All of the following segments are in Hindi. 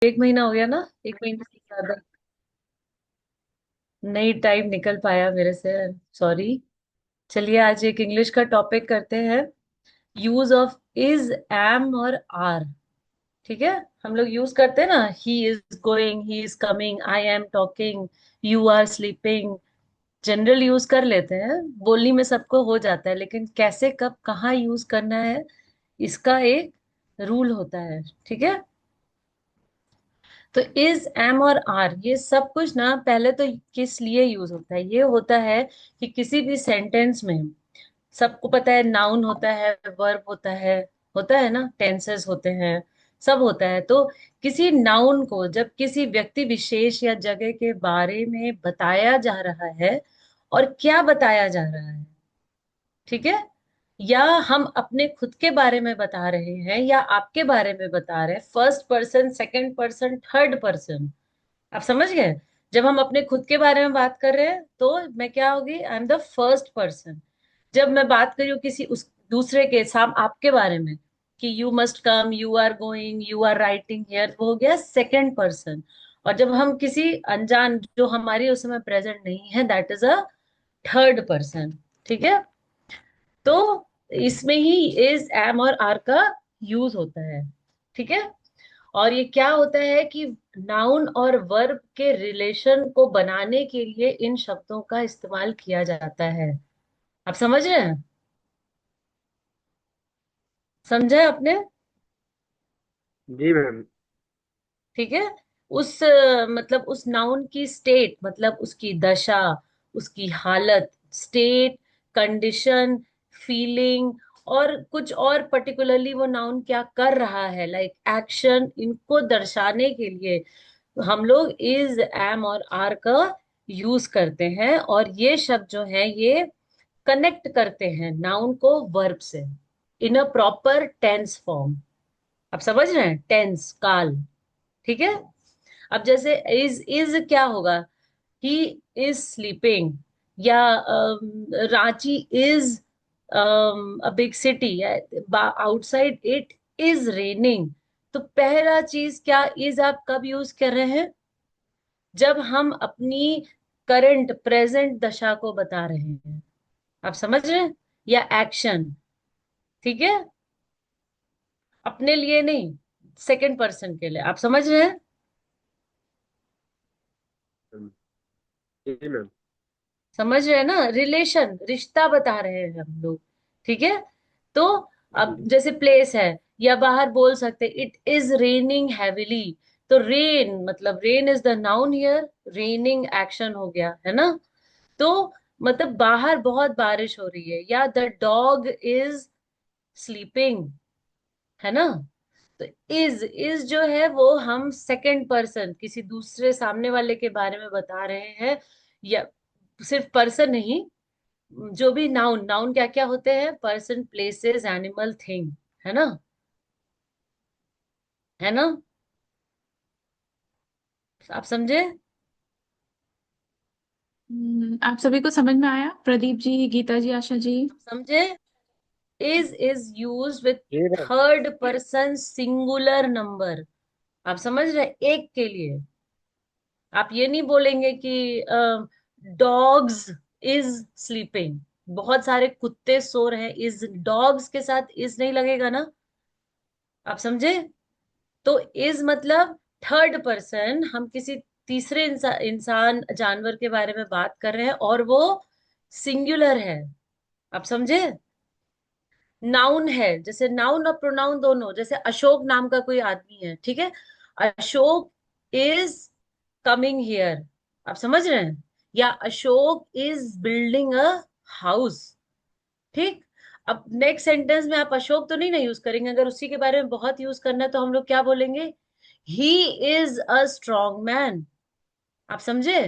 एक महीना हो गया ना, एक महीने से ज्यादा नहीं टाइम निकल पाया मेरे से। सॉरी। चलिए आज एक इंग्लिश का टॉपिक करते हैं। यूज ऑफ इज, एम और आर। ठीक है। हम लोग यूज करते हैं ना, he is going, he is coming, I am talking, you are sleeping. General use कर लेते हैं, बोलने में सबको हो जाता है, लेकिन कैसे कब कहाँ यूज करना है इसका एक रूल होता है। ठीक है। तो इज, एम और आर ये सब कुछ ना पहले तो किस लिए यूज होता है, ये होता है कि किसी भी सेंटेंस में सबको पता है नाउन होता है, वर्ब होता है ना, टेंसेस होते हैं, सब होता है। तो किसी नाउन को जब किसी व्यक्ति विशेष या जगह के बारे में बताया जा रहा है, और क्या बताया जा रहा है, ठीक है, या हम अपने खुद के बारे में बता रहे हैं या आपके बारे में बता रहे हैं, first person, second person, third person, आप समझ गए। जब हम अपने खुद के बारे में बात कर रहे हैं तो मैं क्या होगी, आई एम द फर्स्ट पर्सन। जब मैं बात कर रही हूँ किसी उस दूसरे के साम आपके बारे में, कि you must come, you are going, you are writing here, वो हो गया सेकंड पर्सन। और जब हम किसी अनजान जो हमारी उस समय प्रेजेंट नहीं है, that is a third person. ठीक है। तो इसमें ही इज, एम और आर का यूज होता है। ठीक है। और ये क्या होता है कि नाउन और वर्ब के रिलेशन को बनाने के लिए इन शब्दों का इस्तेमाल किया जाता है। आप समझ रहे हैं? समझा आपने? जी मैम। ठीक है। उस मतलब उस नाउन की स्टेट, मतलब उसकी दशा, उसकी हालत, स्टेट, कंडीशन, फीलिंग, और कुछ और पर्टिकुलरली वो नाउन क्या कर रहा है, लाइक एक्शन, इनको दर्शाने के लिए हम लोग इज, एम और आर का यूज करते हैं। और ये शब्द जो है ये कनेक्ट करते हैं नाउन को वर्ब से इन अ प्रॉपर टेंस फॉर्म। आप समझ रहे हैं, टेंस, काल। ठीक है। अब जैसे इज क्या होगा, ही इज स्लीपिंग, या Ranchi is a big city, outside it is raining. तो पहला चीज क्या, इज आप कब यूज कर रहे हैं, जब हम अपनी करंट प्रेजेंट दशा को बता रहे हैं। आप समझ रहे हैं? या एक्शन। ठीक है। अपने लिए नहीं, सेकंड पर्सन के लिए। आप समझ रहे हैं? जी मैम। समझ रहे हैं ना, रिलेशन, रिश्ता बता रहे हैं हम लोग। ठीक है। तो अब जी जैसे प्लेस है, या बाहर बोल सकते इट इज रेनिंग हैविली। तो रेन मतलब rain is the noun here, raining action हो गया है ना। तो मतलब बाहर बहुत बारिश हो रही है, या द डॉग इज स्लीपिंग, है ना। तो इज जो है वो हम सेकंड पर्सन किसी दूसरे सामने वाले के बारे में बता रहे हैं। या सिर्फ पर्सन नहीं, जो भी नाउन, नाउन क्या क्या होते हैं, पर्सन, प्लेसेस, एनिमल, थिंग, है ना, है ना। आप समझे? आप सभी को समझ में आया? प्रदीप जी, गीता जी, आशा जी। समझे? Is use with ji ma'am. Third person singular number. आप समझ रहे हैं? एक के लिए। आप ये नहीं बोलेंगे कि डॉग्स इज स्लीपिंग, बहुत सारे कुत्ते सो रहे हैं, इज डॉग्स के साथ इज नहीं लगेगा ना। आप समझे? तो इज मतलब थर्ड पर्सन, हम किसी तीसरे इंसान जानवर के बारे में बात कर रहे हैं, और वो सिंगुलर है। आप समझे? नाउन है, जैसे नाउन और प्रोनाउन दोनों, जैसे अशोक नाम का कोई आदमी है, ठीक है, अशोक इज कमिंग हियर। आप समझ रहे हैं? या Ashok is building a house. ठीक। अब नेक्स्ट सेंटेंस में आप अशोक तो नहीं ना यूज करेंगे, अगर उसी के बारे में बहुत यूज करना है तो हम लोग क्या बोलेंगे, he is a strong man. आप समझे?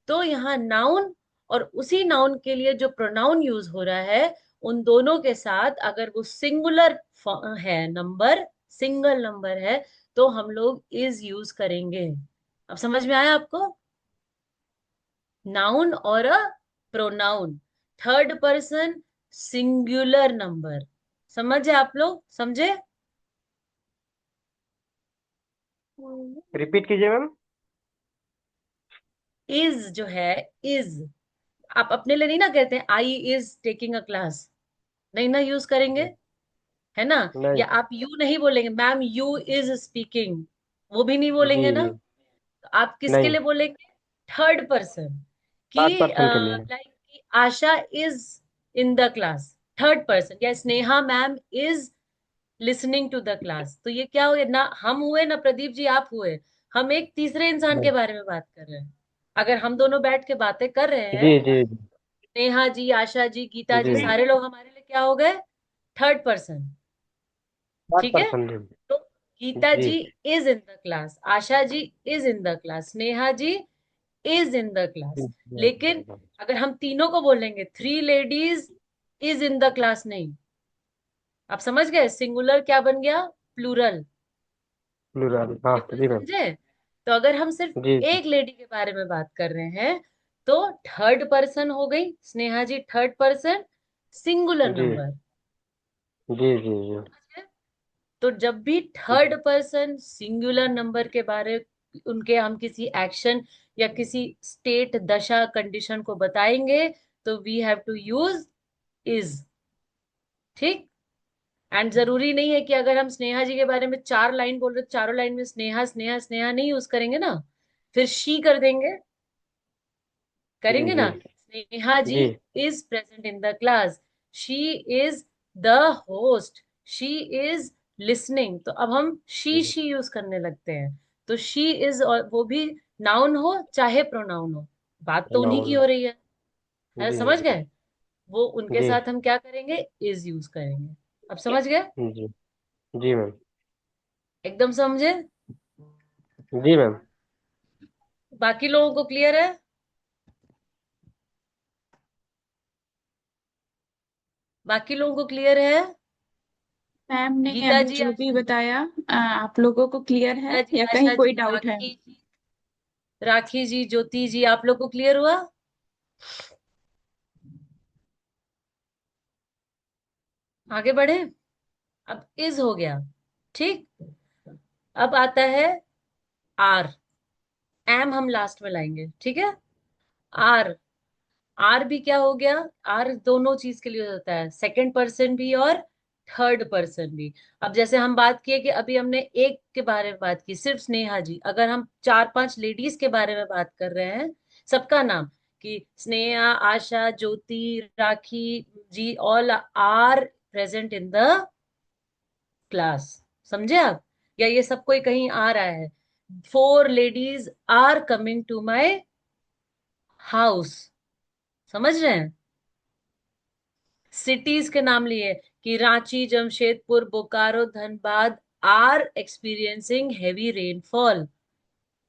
तो यहाँ नाउन और उसी नाउन के लिए जो प्रोनाउन यूज हो रहा है, उन दोनों के साथ अगर वो सिंगुलर है, नंबर, सिंगल नंबर है, तो हम लोग इज यूज करेंगे। अब समझ में आया आपको? नाउन और a pronoun, third person, singular number. समझे आप लोग? समझे? रिपीट कीजिए मैम। इज जो है, इज, आप अपने लिए नहीं ना कहते हैं I is taking a class, नहीं ना यूज करेंगे, है ना? नहीं। या आप यू नहीं बोलेंगे, मैम यू इज स्पीकिंग, वो भी नहीं जी बोलेंगे ना। जी। तो आप किसके नहीं। लिए बोलेंगे? थर्ड पर्सन, कि थर्ड पर्सन के लिए। लाइक कि Asha is in the class, third person, या Sneha ma'am is listening to the class. तो ये क्या हुए, ना हम हुए ना प्रदीप जी आप हुए, हम एक तीसरे इंसान नहीं। के बारे में बात कर रहे हैं। अगर हम दोनों बैठ के बातें कर रहे जी हैं, जी नेहा जी, आशा जी, गीता जी, जी। सारे लोग हमारे लिए क्या हो गए? Third person. थर्ड ठीक है? पर्सन जी। तो गीता जी जी is in the class, Asha ji is in the class, Neha ji is in the जी। क्लास। लेकिन अगर हम तीनों को बोलेंगे three ladies is in the class, नहीं। आप समझ गए, सिंगुलर क्या बन गया? प्लूरल। प्लूरल, हाँ डिफरेंस जी मैम। समझे? तो अगर हम सिर्फ जी एक लेडी के बारे में बात कर रहे हैं, तो थर्ड पर्सन हो गई स्नेहा जी, थर्ड पर्सन, सिंगुलर जी नंबर। जी जी जी। तो जब भी थर्ड पर्सन सिंगुलर नंबर के बारे, उनके हम किसी एक्शन या किसी स्टेट, दशा, कंडीशन को बताएंगे, तो we have to use is. ठीक? एंड जरूरी नहीं है कि अगर हम स्नेहा जी के बारे में चार लाइन बोल रहे, चारों लाइन में स्नेहा स्नेहा स्नेहा नहीं यूज करेंगे ना, फिर शी कर देंगे, जी करेंगे ना। जी स्नेहा जी जी is present in the class, she is the host, she is listening. तो अब हम शी यूज करने लगते हैं। तो शी इज, और वो भी नाउन हो चाहे प्रोनाउन हो, बात तो उन्हीं की नाउन। हो रही है, जी समझ जी गए? वो उनके जी साथ हम क्या करेंगे? इज यूज करेंगे। अब समझ गए? जी जी मैम। एकदम समझे? जी मैम। बाकी लोगों को क्लियर है? बाकी लोगों को क्लियर है? मैम ने गीता अभी जी, जो भी बताया आप लोगों को क्लियर है गीता जी, या कहीं आशा कोई जी, डाउट है? राखी जी, राखी जी, ज्योति जी, आप लोग को क्लियर हुआ? आगे बढ़े। अब इज हो गया, ठीक। अब आता है आर, एम हम लास्ट में लाएंगे, ठीक है। आर, आर भी क्या हो गया? आर दोनों चीज के लिए होता है, सेकंड पर्सन भी और थर्ड पर्सन भी। अब जैसे हम बात किए कि अभी हमने एक के बारे में बात की, सिर्फ स्नेहा जी, अगर हम चार पांच लेडीज के बारे में बात कर रहे हैं, सबका नाम, कि Sneha, Asha, Jyoti, Rakhi ji, all are present in the class, समझे आप? या ये सब कोई कहीं आ रहा है, four ladies are coming to my house, समझ रहे हैं? सिटीज के नाम लिए, कि Ranchi, Jamshedpur, Bokaro, Dhanbad are experiencing heavy rainfall.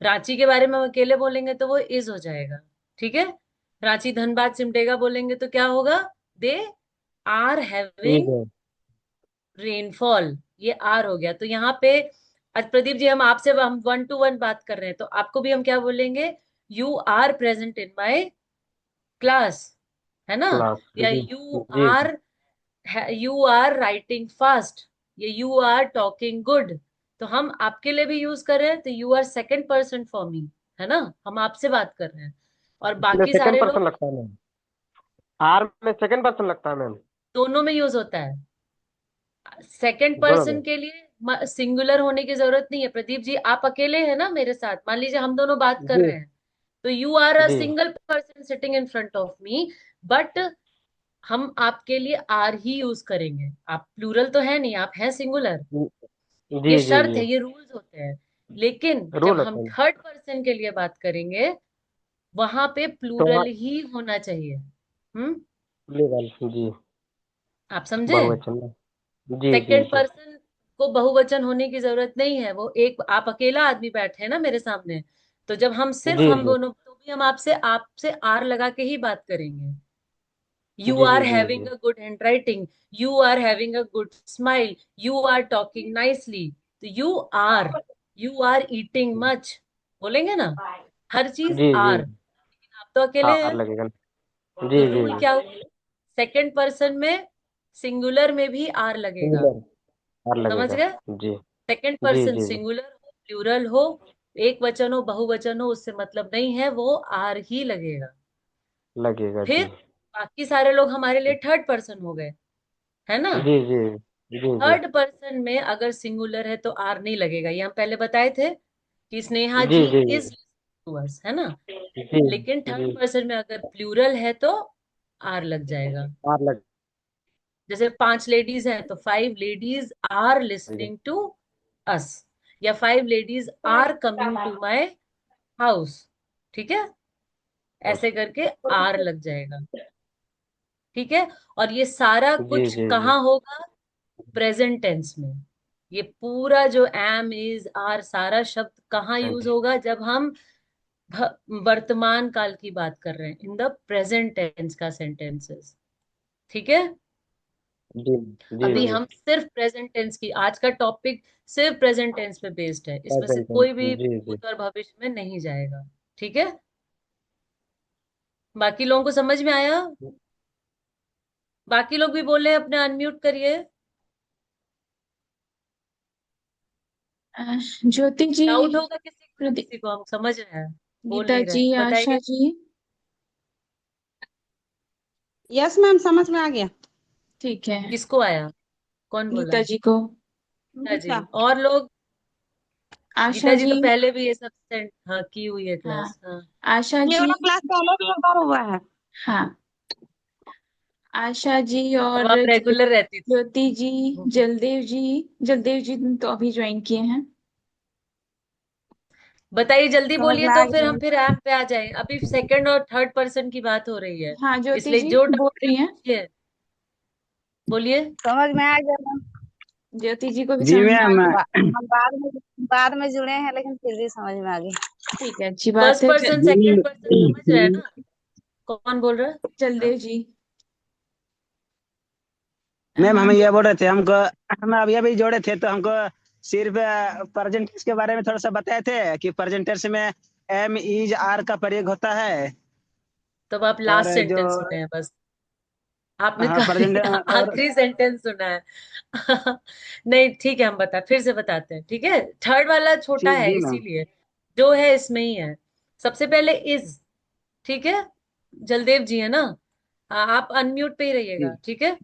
Ranchi के बारे में हम अकेले बोलेंगे तो वो इज हो जाएगा, ठीक है। रांची, धनबाद, सिमडेगा बोलेंगे तो क्या होगा? दे आर ठीक हैविंग है। रेनफॉल, ये आर हो गया। तो यहाँ पे आज प्रदीप जी, हम आपसे, हम वन टू वन बात कर रहे हैं, तो आपको भी हम क्या बोलेंगे? You are present in my class, है ना? क्लास। या जी you ji are, you are writing fast, ये यू आर टॉकिंग गुड। तो हम आपके लिए भी यूज कर रहे हैं, तो you are second person for me, है ना? हम आपसे बात कर रहे हैं, और इसमें बाकी सेकंड सारे पर्सन लोग, लगता है मैम। आर में सेकंड पर्सन लगता है मैम। दोनों में यूज होता है। सेकंड दोनों पर्सन में। के लिए सिंगुलर होने की जरूरत नहीं है। प्रदीप जी, आप अकेले हैं ना मेरे साथ, मान लीजिए हम दोनों बात कर जी रहे हैं, तो you are a ji single person sitting in front of me, but हम आपके लिए आर ही यूज करेंगे। आप प्लूरल तो है नहीं, आप हैं सिंगुलर। जी ये जी शर्त जी। है, ये रूल्स होते हैं। लेकिन जब रूल हम होता है। थर्ड पर्सन के लिए बात करेंगे, वहां पे तो प्लूरल हाँ। ही होना चाहिए। हम्म? लेवल जी। आप समझे? बहुवचन में। जी जी सेकंड जी पर्सन को बहुवचन होने की जरूरत नहीं है, वो एक, आप अकेला आदमी बैठे हैं ना मेरे सामने, तो जब हम सिर्फ जी हम जी दोनों, तो भी हम आपसे आपसे आर लगा के ही बात करेंगे। You ji are ji having ji a good handwriting, you are having a good smile, you are talking nicely, तो यू आर ईटिंग मच, बोलेंगे ना, हर चीज जी जी। आर। लेकिन आप तो अकेले आर हैं, लगेगा। तो जी जी रूल जी। क्या हुई? सेकंड पर्सन में सिंगुलर में भी आर लगेगा, सिंगुलर। आर समझ लगेगा। गए? जी सेकंड जी पर्सन जी जी सिंगुलर हो, प्लूरल हो, एक वचन हो, बहुवचन हो, उससे मतलब नहीं है, वो आर ही लगेगा। लगेगा फिर जी। बाकी सारे लोग हमारे लिए थर्ड पर्सन हो गए, है ना। जी जी जी जी थर्ड पर्सन में अगर सिंगुलर है तो आर नहीं लगेगा, ये हम पहले बताए थे कि स्नेहा जी जी जी इज टू अस, है ना। जी लेकिन थर्ड जी। पर्सन में अगर प्लूरल है तो आर लग जाएगा। और लग जैसे 5 लेडीज हैं तो 5 ladies are listening to us, या 5 ladies are coming to my house, ठीक है। ऐसे करके आर लग जाएगा, ठीक है। और ये सारा जी कुछ जी जी। कहाँ होगा, प्रेजेंट टेंस में। ये पूरा जो एम इज आर सारा शब्द कहाँ यूज होगा, जब हम वर्तमान काल की बात कर रहे हैं, इन द प्रेजेंट टेंस का सेंटेंसेस, ठीक है। जी जी अभी जी। हम सिर्फ प्रेजेंट टेंस की, आज का टॉपिक सिर्फ प्रेजेंट टेंस पे बेस्ड है, इसमें से प्रेजेंट कोई भी जी जी। भूत और भविष्य में नहीं जाएगा, ठीक है। बाकी लोगों को समझ में आया? बाकी लोग भी बोले, अपने अनम्यूट करिए। ज्योति जी, डाउट होगा किसी को, प्रदीप, किसी को हम समझ रहे हैं, बोल गीता नहीं रहे, जी, आशा बताइए। जी। यस मैम, समझ में आ गया। ठीक है। किसको आया, कौन बोला? गीता जी को। गीता जी, गीता। और लोग? आशा गीता जी जी। तो पहले भी ये सब सेंड हाँ की हुई है हाँ। क्लास, हाँ। आशा ये जी। वाला क्लास पहले भी एक बार हुआ है। हाँ। आशा जी अब और आप रेगुलर रहती थी। ज्योति जी, जलदेव जी। जलदेव जी तो अभी ज्वाइन किए हैं। बताइए, जल्दी समझ बोलिए में आ तो फिर गया। हम फिर ऐप पे आ जाएं। अभी सेकंड और थर्ड पर्सन की बात हो रही है, हाँ, ज्योति इसलिए जी जो बोल डाउट है रही हैं। पूछिए, बोलिए। समझ में आ गया मैम। ज्योति जी को भी जी समझ में आ मैम। गया। हम बाद में जुड़े हैं, लेकिन फिर भी समझ में आ गया। ठीक है, अच्छी बात फर्स्ट है। पर्सन जी सेकंड पर्सन समझ रहे हैं ना? कौन बोल रहा है? जलदेव जी। मैम हाँ। हम ये बोल रहे थे, हमको हम अभी अभी जोड़े थे तो हमको सिर्फ प्रेजेंटेंस के बारे में थोड़ा सा बताए थे कि प्रेजेंटेंस में एम इज आर का प्रयोग होता है। तब आप और लास्ट जो सेंटेंस सुने हैं बस, आपने हाँ प्रेजेंट खाली और आखिरी सेंटेंस सुना है। नहीं ठीक है, हम फिर से बताते हैं, ठीक है। थर्ड वाला छोटा है जी मैम। इसीलिए, जो है इसमें ही है। सबसे पहले इज, ठीक है। जलदेव जी है ना, हाँ, आप अनम्यूट पे ही जी रहिएगा, ठीक है।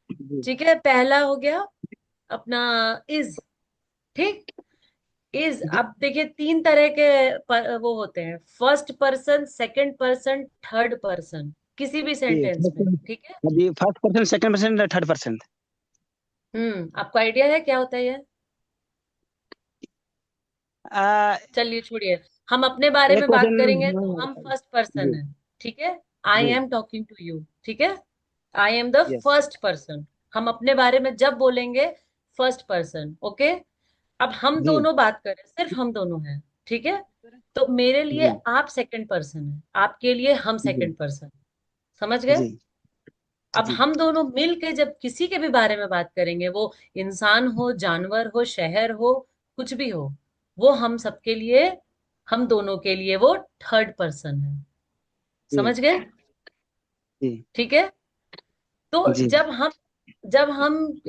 जी ठीक है, पहला हो गया अपना इज, ठीक। इज, जी अब देखिए 3 तरह के वो होते हैं, first person, second person, third person, किसी भी जी सेंटेंस में, ठीक है। जी first person, second person, third person. आपको आइडिया है क्या होता है ये? चलिए छोड़िए, हम अपने बारे एक में बात करेंगे तो हम क्वेश्चन। फर्स्ट पर्सन जी है, ठीक है। आई जी एम टॉकिंग टू यू, ठीक है। I am the yes first person, हम अपने बारे में जब बोलेंगे फर्स्ट पर्सन, ओके। अब हम जी दोनों बात कर रहे हैं, सिर्फ हम दोनों हैं, ठीक है। तो मेरे लिए जी आप सेकंड पर्सन है, आपके लिए हम जी सेकंड पर्सन, समझ गए। जी अब जी हम दोनों मिल के जब किसी के भी बारे में बात करेंगे, वो इंसान हो, जानवर हो, शहर हो, कुछ भी हो, वो हम सबके लिए, हम दोनों के लिए वो थर्ड पर्सन है, जी समझ गए, जी ठीक है। तो जी जब हम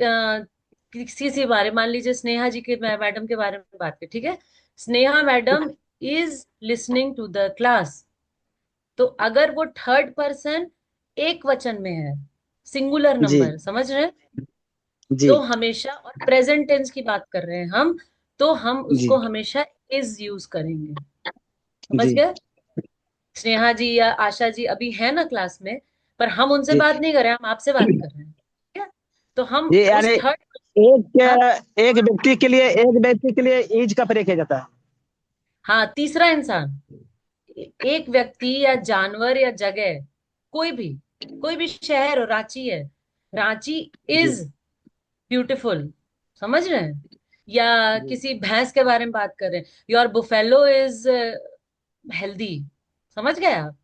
किसी से बारे, मान लीजिए स्नेहा जी के, मैडम के बारे में बात करें, ठीक है। Sneha madam is listening to the class, तो अगर वो थर्ड पर्सन एक वचन में है, सिंगुलर जी नंबर, समझ रहे हैं, जी तो हमेशा, और प्रेजेंट टेंस की बात कर रहे हैं हम, तो हम जी उसको हमेशा इज यूज करेंगे, समझ जी गए। स्नेहा जी या आशा जी अभी है ना क्लास में, पर हम उनसे जी बात नहीं कर रहे हैं, हम आपसे बात कर रहे हैं, ठीक है। तो हम जी यानी उस थर्ड, एक हाँ, एक व्यक्ति के लिए ईज का प्रयोग किया जाता है। हाँ, तीसरा इंसान, एक व्यक्ति या जानवर या जगह, कोई भी, कोई भी शहर हो, रांची है, रांची जी इज ब्यूटीफुल, समझ रहे हैं। या जी किसी भैंस के बारे में बात कर रहे हैं, योर बुफेलो इज हेल्दी, समझ गए आप।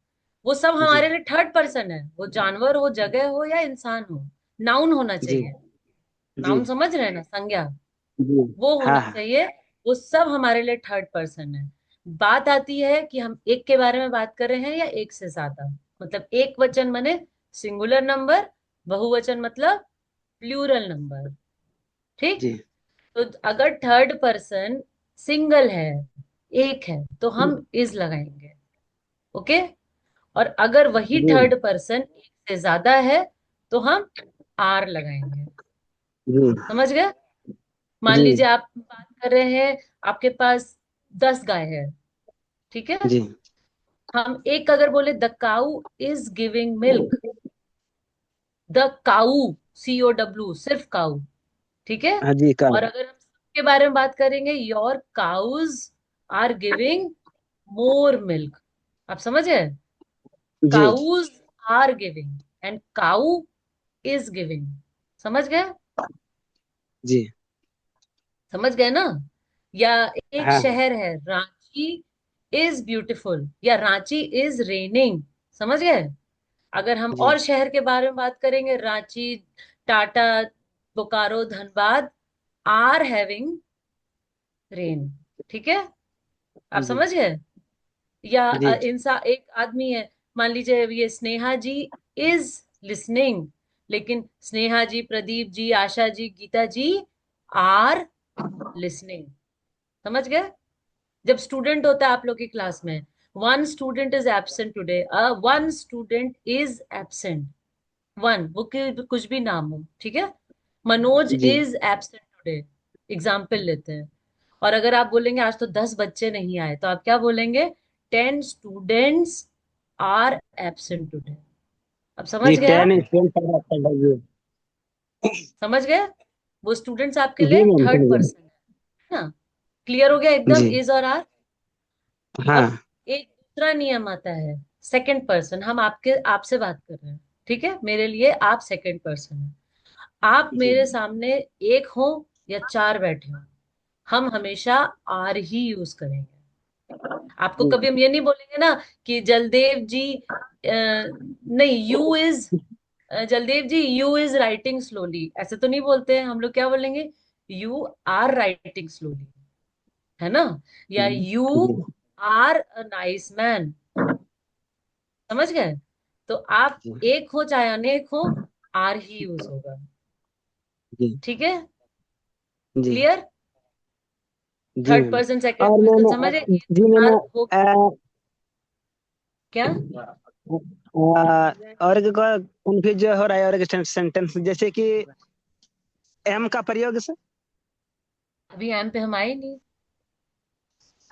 वो सब जी हमारे लिए थर्ड पर्सन है, वो जानवर हो, जगह हो, या इंसान हो, नाउन होना जी चाहिए। जी नाउन समझ रहे हैं ना, संज्ञा, जी वो हाँ होना हाँ चाहिए। वो सब हमारे लिए थर्ड पर्सन है। बात आती है कि हम एक के बारे में बात कर रहे हैं या एक से ज्यादा, मतलब एक वचन माने सिंगुलर नंबर, बहुवचन मतलब प्लूरल नंबर, ठीक। जी तो अगर थर्ड पर्सन सिंगल है, एक है, तो हम इज लगाएंगे। ओके। और अगर वही जी थर्ड पर्सन एक से ज्यादा है तो हम आर लगाएंगे। जी समझ गए? मान जी लीजिए आप बात कर रहे हैं, आपके पास 10 गाय है, ठीक है। जी। हम एक अगर बोले the cow is giving milk, the cow, COW, सिर्फ काउ, ठीक है। हाँ जी और कल। अगर हम सबके बारे में बात करेंगे, your cows are giving more milk. आप समझ गए? जी cows are giving and cow is giving. समझ गए? जी। समझ गए ना? या एक हाँ शहर है रांची इज ब्यूटीफुल, या रांची इज रेनिंग। समझ गए? अगर हम जी और शहर के बारे में बात करेंगे, Ranchi, Tata, Bokaro, Dhanbad are having rain. ठीक है? आप जी समझ गए? या जी इंसान, एक आदमी है, मान लीजिए ये स्नेहा जी इज लिसनिंग, लेकिन स्नेहा जी, प्रदीप जी, आशा जी, गीता जी आर लिसनिंग। समझ गए? जब स्टूडेंट होता है आप लोग की क्लास में, one student is absent today, one student is absent, one, वो कुछ भी नाम हो, ठीक है। Manoj ji is absent today, example लेते हैं। और अगर आप बोलेंगे आज तो 10 बच्चे नहीं आए, तो आप क्या बोलेंगे? 10 स्टूडेंट्स आर एब्सेंट टुडे। अब जी। समझ गए आप? 10 स्टूडेंट। जी समझ गए? वो स्टूडेंट्स आपके जी लिए मैम थर्ड समझ पर्सन है ना? क्लियर हो गया एकदम, गए। इज और आर। जी अब हाँ एक दूसरा नियम आता है, सेकंड पर्सन। हम आपके आपसे बात कर रहे हैं, ठीक है, मेरे लिए आप सेकंड पर्सन है। आप जी मेरे सामने एक हो या चार बैठे हो, हम हमेशा आर ही यूज करेंगे। आपको जी कभी हम ये नहीं बोलेंगे ना कि जलदेव जी, नहीं, you is, Jaldev ji you is writing slowly, ऐसे तो नहीं बोलते हैं हम लोग। क्या बोलेंगे? यू आर राइटिंग स्लोली, है ना? या you ji are a nice man. समझ गए? तो आप जी एक हो चाहे अनेक हो, आर ही यूज होगा। जी ठीक है? जी क्लियर? जी थर्ड मैम। पर्सन सेकंड और पर्सन मैम समझे? जी मैम आर हो क्या? और एक कंफ्यूज हो रहा है, और एक सेंटेंस जैसे कि एम का प्रयोग से। अभी एम पे हम आए नहीं,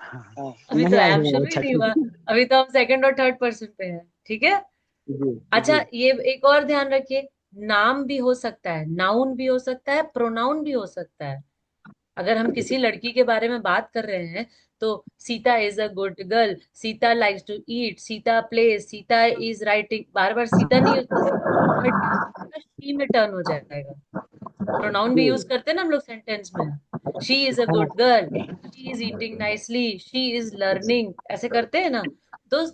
हाँ अभी तो नहीं आए एम हैं, शुरू ही अच्छा नहीं ठीक हुआ। है। अभी तो हम सेकंड और थर्ड पर्सन पे हैं, ठीक है। जी अच्छा, जी ये एक और ध्यान रखिए, नाम भी हो सकता है, नाउन भी हो सकता है, प्रोनाउन भी हो सकता है। अगर हम किसी लड़की के बारे में बात कर रहे हैं, तो Sita is a good girl, Sita likes to eat, Sita plays, Sita is writing, बार बार सीता नहीं यूज कर सकते, बट क्या होगा, शी में टर्न हो जाएगा। प्रोनाउन भी जी यूज करते हैं ना हम लोग सेंटेंस में। She is a good girl, she is eating nicely, she is learning, ऐसे करते हैं ना। तो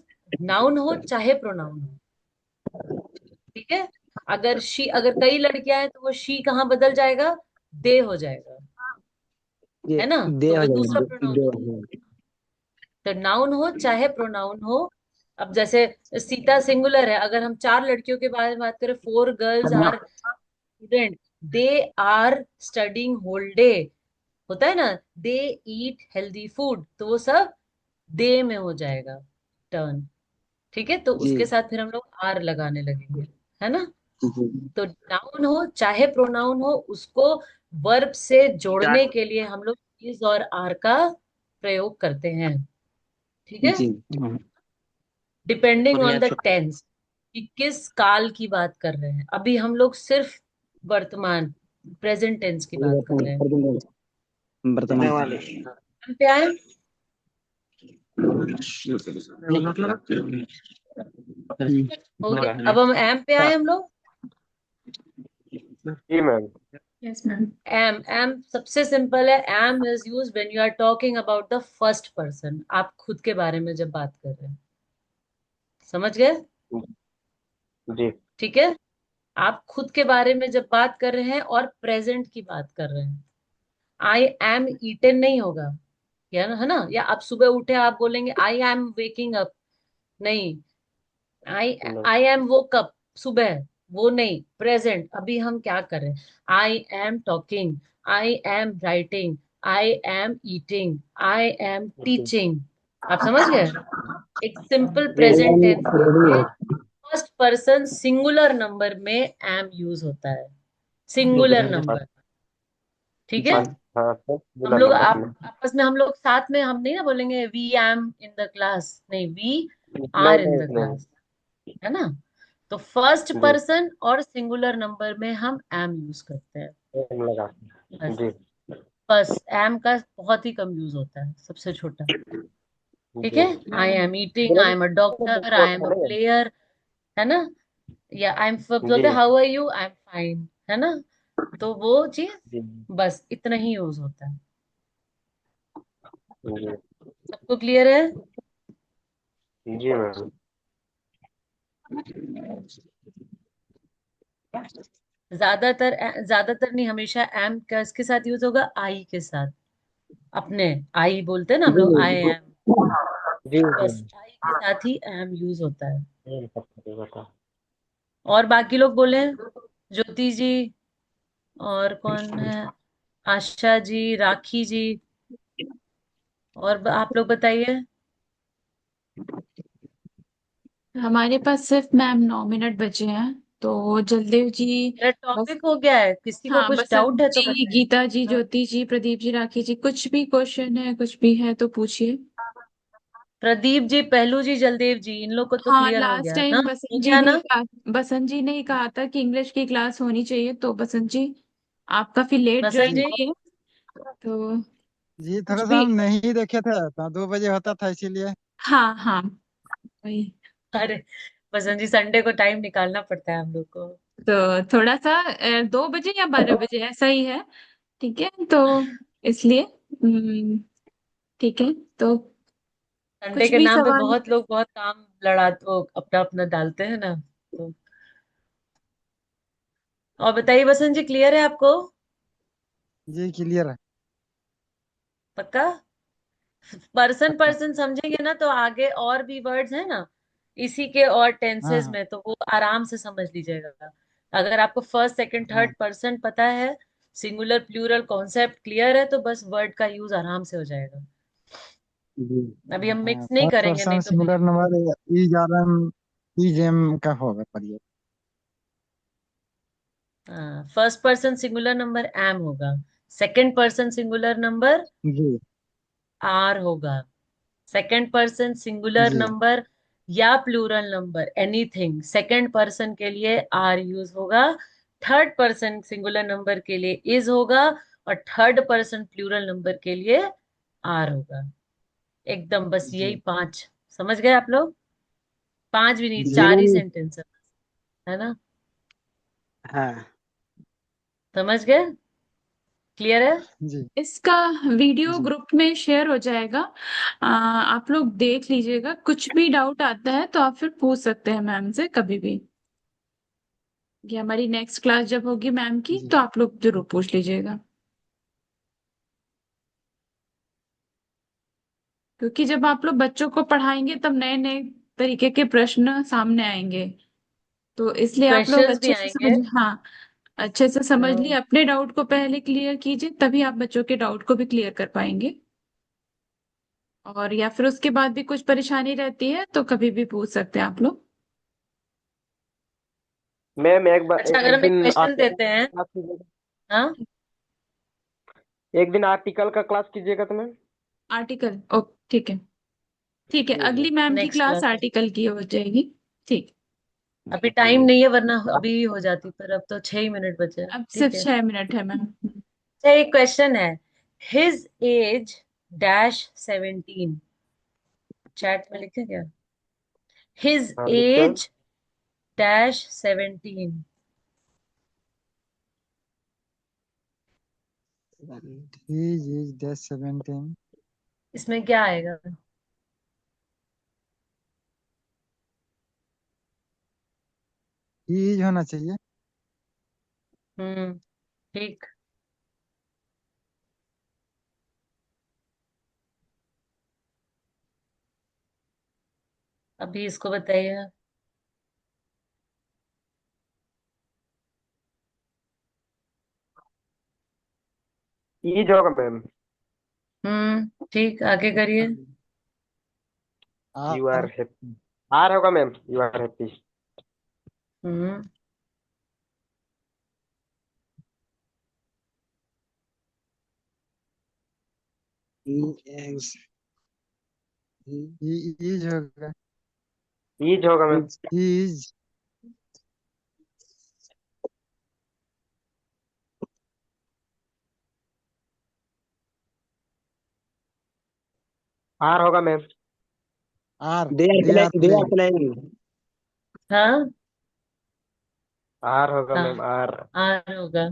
नाउन हो चाहे प्रोनाउन हो, ठीक है। अगर शी, अगर कई लड़कियां हैं तो वो शी कहाँ बदल जाएगा? दे हो जाएगा, जी है ना? दे तो हो वो जाएगा दूसरा प्रोनाउन दे हो हो जाएगा। तो नाउन हो चाहे प्रोनाउन हो। अब जैसे सीता सिंगुलर है, अगर हम चार लड़कियों के बारे में बात करें, 4 girls are student, they are studying whole day, होता है ना, दे ईट हेल्दी फूड, तो वो सब दे में हो जाएगा टर्न। ठीक है, तो जी उसके साथ फिर हम लोग आर लगाने लगेंगे, है ना? जी तो नाउन हो चाहे प्रोनाउन हो, उसको वर्ब से जोड़ने के लिए हम लोग इज और आर का प्रयोग करते हैं। ठीक है? जी डिपेंडिंग ऑन द टेंस, कि किस काल की बात कर रहे हैं। अभी हम लोग सिर्फ वर्तमान, प्रेजेंट टेंस की बात कर रहे हैं। वर्तमान। हम पे आए? हो गया, अब हम एम पे आए हम लोग। जी ma'am. Yes ma'am. Am, am सबसे सिंपल है। Am is use when you are talking about the first person, आप खुद के बारे में जब बात कर रहे हैं। समझ गए? जी ठीक है, आप खुद के बारे में जब बात कर रहे हैं और प्रेजेंट की बात कर रहे हैं, आई एम ईटन नहीं होगा, या है ना? या आप सुबह उठे आप बोलेंगे आई एम वेकिंग अप, नहीं। आई नहीं। आई एम वोक अप, सुबह, वो नहीं, प्रेजेंट। अभी हम क्या कर रहे हैं? आई am talking, I am writing, I am eating, I am teaching. आप समझ गए? एक सिंपल प्रेजेंट टेंस में फर्स्ट पर्सन सिंगुलर नंबर में एम यूज होता है, सिंगुलर नंबर। ठीक है? हाँ हाँ सर, हम बोला लोग नंबर में। आपस में हम लोग साथ में हम नहीं ना बोलेंगे we am in the class, नहीं, वी नहीं आर इन नहीं द नहीं। क्लास, है ना? तो फर्स्ट जी, पर्सन और सिंगुलर नंबर में हम एम यूज करते हैं। टाइम लगा। बस, जी बस एम का बहुत ही कम यूज होता है, सबसे छोटा। ठीक है? जी। आई एम ईटिंग, मेरा आई भी am a doctor, I am था अ ना। प्लेयर, है ना? या आई एम जी बोलते how are you, I am fine, है ना? तो वो चीज जी बस इतना ही यूज होता है। जी सबको क्लियर है? जी मैम। ज्यादातर नहीं, हमेशा एम का इसके साथ यूज होगा, आई के साथ। अपने आई बोलते हैं ना हम लोग, आई एम, जी जी। बस आई के साथ ही एम यूज होता है। सबको बता। और बाकी लोग बोले, ज्योति जी, और कौन है, आशा जी, राखी जी, और आप लोग बताइए। हमारे पास सिर्फ मैम 9 मिनट बचे हैं, तो जलदेव जी। मेरा बस। टॉपिक हो गया है, किसी को हाँ, कुछ बसंत डाउट है तो जी, बताइए। गीता जी, हाँ, ज्योति जी, प्रदीप जी, राखी जी, कुछ भी क्वेश्चन है, कुछ भी है तो पूछिए। प्रदीप जी, पहलू जी, जलदेव जी, इन लोग को तो हाँ, क्लियर हो लास्ट गया ना, टाइम हो गया ना? बसंत जी ने ही कहा था कि इंग्लिश की क्लास होनी चाहिए, तो बसंत जी आप काफी लेट बसंत ज्वाइन जी, किए, तो जी कुछ थोड़ा सा भी। हम नहीं देखे थे तो 2 बजे होता था इसीलिए। हाँ हाँ, वही। अरे बसंत जी, संडे को टाइम निकालना पड़ता है हम लोग को। तो थोड़ा सा 2 बजे या 12 बजे ऐसा ही है। ठीक है, तो इसलिए ठीक है, तो संडे कुछ के भी नाम पे सवाल। बहुत लोग बहुत काम लड़ा वो अपना अपना डालते हैं ना, तो और बताइए बसंत जी, क्लियर है आपको? जी क्लियर है। पक्का? पर्सन पक्का। पर्सन समझेंगे ना तो आगे और भी वर्ड्स है ना इसी के और हाँ टेंसेस हाँ। में, तो वो आराम से समझ लीजिएगा। अगर आपको फर्स्ट सेकंड हाँ थर्ड पर्सन पता है, सिंगुलर प्लूरल कॉन्सेप्ट क्लियर है, तो बस वर्ड का यूज आराम से हो जाएगा। जी। अभी हम हाँ, मिक्स नहीं फर्स्ट करेंगे, नहीं पर्सन तो फिर singular number is are am is am का होगा पढ़िए। First person singular number am होगा, सेकंड पर्सन सिंगुलर नंबर जी आर होगा, सेकंड पर्सन सिंगुलर जी नंबर या plural number anything second person के लिए आर यूज होगा, थर्ड पर्सन सिंगुलर नंबर के लिए इज होगा, और थर्ड पर्सन प्लूरल नंबर के लिए आर होगा। एकदम बस यही जी 5 समझ गए आप लोग? 5 भी नहीं, जी 4 ही मैम। सेंटेंस है ना? हाँ समझ गए? क्लियर है? जी इसका वीडियो जी। ग्रुप में शेयर हो जाएगा। आप लोग देख लीजिएगा, कुछ भी डाउट आता है तो आप फिर पूछ सकते हैं मैम से कभी भी। ये हमारी नेक्स्ट क्लास जब होगी मैम की, जी तो आप लोग जरूर पूछ लीजिएगा, क्योंकि जब आप लोग बच्चों को पढ़ाएंगे तब नए नए तरीके के प्रश्न सामने आएंगे, तो इसलिए आप लोग क्वेश्चंस भी अच्छे से आएंगे। समझ, हाँ, अच्छे से समझ लिए, हाँ, अपने डाउट को पहले क्लियर कीजिए, तभी आप बच्चों के डाउट को भी क्लियर कर पाएंगे। और या फिर उसके बाद भी कुछ परेशानी रहती है तो कभी भी पूछ सकते हैं आप लोग। मैम एक बार अच्छा, अगर एक हम एक दिन क्वेश्चन आर्टिकल देते हैं। का क्लास कीजिएगा। हाँ, एक दिन आर्टिकल का क्लास कीजिएगा तो मैम। आर्टिकल, ओ, ठीक है। ठीक है, जी जी। अगली मैम की नेक्स्ट क्लास क्लास में। आर्टिकल की हो जाएगी। ठीक। अभी टाइम जी। नहीं है, वरना अभी ही हो जाती, पर अब तो 6 ही मिनट बचे हैं। अब सिर्फ ठीक है। 6 मिनट है मैम। अच्छा, एक क्वेश्चन है, हिज एज डैश 17, चैट में लिखे क्या? हिज हाँ लिखते हैं। As dash 17, is that 17। इसमें क्या आएगा? इज होना चाहिए। ठीक। अभी इसको बताइए। ईज होगा मैम। ठीक, आगे करिए। You are are happy. Are होगा ma'am, you are happy. Hmm E S is होगा। ईज होगा मैम। इज आर होगा ma'am. Are they are playing. Playing. हाँ आर होगा हाँ, मैम, आर। आर होगा।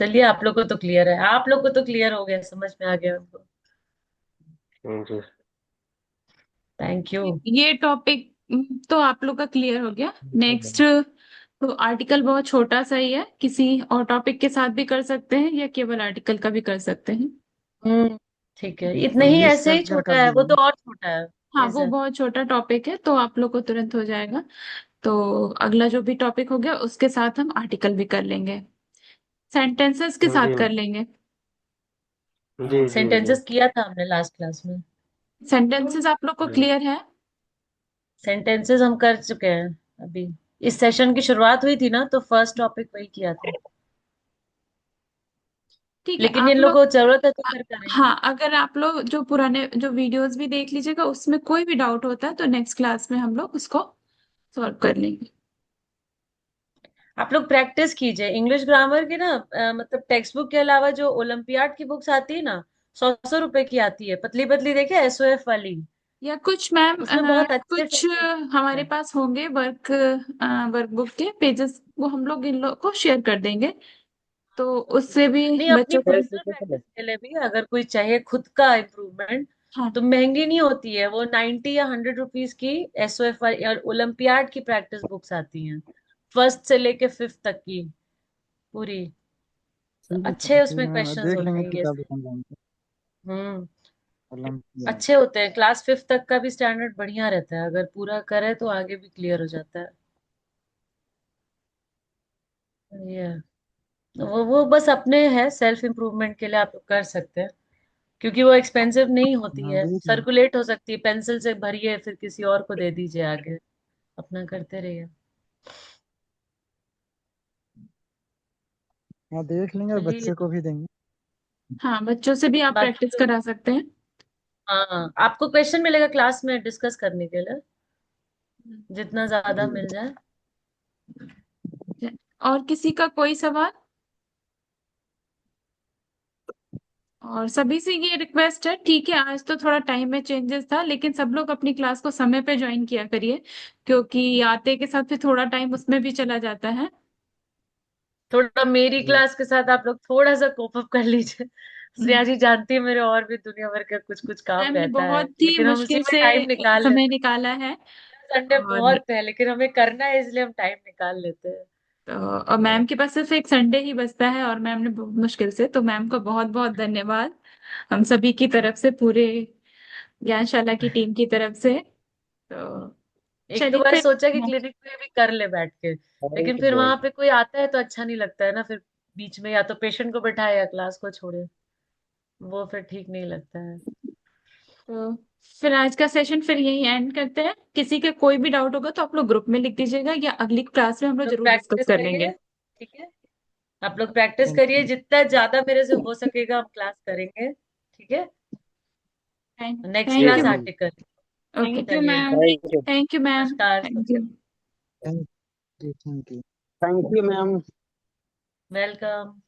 चलिए, आप लोग को तो क्लियर है, आप लोग को तो क्लियर हो गया, समझ में आ गया हमको। जी। Thank you. ये टॉपिक तो आप लोग का क्लियर हो गया। नेक्स्ट, तो आर्टिकल बहुत छोटा सा ही है, किसी और टॉपिक के साथ भी कर सकते हैं या केवल आर्टिकल का भी कर सकते हैं। ठीक है, इतने ही, इंग्लिश ऐसे का ही कर छोटा है वो दीजिए। तो, और छोटा है। हाँ, वो ऐसा। बहुत छोटा टॉपिक है तो आप लोग को तुरंत हो जाएगा। तो अगला जो भी टॉपिक हो गया उसके साथ हम आर्टिकल भी कर लेंगे, सेंटेंसेस के जी साथ कर लेंगे। जी हाँ जी जी। सेंटेंसेस किया था हमने लास्ट क्लास में। सेंटेंसेस आप लोग को जी क्लियर है? सेंटेंसेस हम कर चुके हैं अभी। इस सेशन की शुरुआत हुई थी ना, तो फर्स्ट टॉपिक वही किया था। ठीक है, लेकिन आप इन लोग लोगों को जरूरत है तो फिर करेंगे। हाँ, अगर आप लोग जो पुराने जो वीडियोस भी देख लीजिएगा, उसमें कोई भी डाउट होता है तो नेक्स्ट क्लास में हम लोग उसको सॉल्व कर लेंगे। आप लोग प्रैक्टिस कीजिए इंग्लिश ग्रामर की ना, मतलब टेक्स्ट बुक के अलावा जो ओलंपियाड की बुक्स आती है ना, 100-100 रुपए की आती है, पतली पतली, देखे, एसओएफ वाली। या कुछ मैम, उसमें बहुत अच्छे कुछ सेंटेंस हमारे है। पास होंगे वर्कबुक के पेजेस, वो हम लोग इन लोग को शेयर कर देंगे, तो उससे भी नहीं, अपनी बच्चों को। पर्सनल प्रैक्टिस के लिए भी अगर कोई चाहिए खुद का इम्प्रूवमेंट, हाँ, तो महंगी नहीं होती है वो, 90 या 100 रुपीज की एसओएफ वाली और ओलंपियाड की प्रैक्टिस बुक्स आती हैं, फर्स्ट से लेके फिफ्थ तक की पूरी। अच्छे ठीक उसमें है मैम, क्वेश्चंस देख होते लेंगे हैं ये किताब से। समझाएंगे। हम्म ओलंपियाड। अच्छे होते हैं, क्लास फिफ्थ तक का भी स्टैंडर्ड बढ़िया रहता है, अगर पूरा करे तो आगे भी क्लियर हो जाता है। ये वो बस अपने है, सेल्फ इम्प्रूवमेंट के लिए आप लोग कर सकते हैं, क्योंकि वो एक्सपेंसिव नहीं होती हाँ है, देख लेंगे। सर्कुलेट हो सकती है, पेंसिल से भरिए फिर किसी और को दे दीजिए आगे, अपना करते रहिए। हाँ देख लेंगे और चलिए, बच्चे को भी देंगे। हाँ, बच्चों से भी आप बाकी प्रैक्टिस लोग, करा सकते हैं। हाँ, आपको क्वेश्चन मिलेगा क्लास में डिस्कस करने के लिए, जितना ज्यादा जी। मिल जाए। और किसी का कोई सवाल? और सभी से ये रिक्वेस्ट है, ठीक है, आज तो थोड़ा टाइम में चेंजेस था, लेकिन सब लोग अपनी क्लास को समय पे ज्वाइन किया करिए, क्योंकि आते के साथ फिर थोड़ा टाइम उसमें भी चला जाता है। थोड़ा मेरी जी। क्लास के साथ आप लोग थोड़ा सा कोप अप कर लीजिए। श्रेया जी जानती है मेरे और भी दुनिया भर का कुछ कुछ काम मैम ने रहता है, बहुत ही लेकिन हम उसी मुश्किल में से टाइम निकाल समय लेते निकाला है। हैं। संडे और बहुत है, लेकिन हमें करना है, इसलिए हम टाइम निकाल लेते हैं। और मैम के पास सिर्फ एक संडे ही बचता है, और मैम ने बहुत मुश्किल से, तो मैम को बहुत बहुत धन्यवाद हम सभी की तरफ से, पूरे ज्ञानशाला की टीम की तरफ से। तो एक दो चलिए बार फिर। सोचा कि क्लिनिक में भी कर ले बैठ के, लेकिन फिर वहां पे कोई आता है तो अच्छा नहीं लगता है ना, फिर बीच में या तो पेशेंट को बैठाए या क्लास को छोड़े, वो फिर ठीक नहीं लगता है। तो फिर आज का सेशन फिर यही एंड करते हैं। किसी के कोई भी डाउट होगा तो आप लोग ग्रुप में लिख दीजिएगा, या अगली क्लास में हम लोग लोग जरूर डिस्कस प्रैक्टिस कर लेंगे। करिए, ठीक है, आप लोग प्रैक्टिस करिए, जितना ज्यादा मेरे से हो सकेगा हम क्लास करेंगे, ठीक है। नेक्स्ट थैंक ठीक यू। क्लास है आर्टिकल। ओके चलिए, ma'am. Ma'am. Thank you ma'am. नमस्कार थैंक यू। सबको। Thank you. Thank you. Thank you ma'am. Welcome.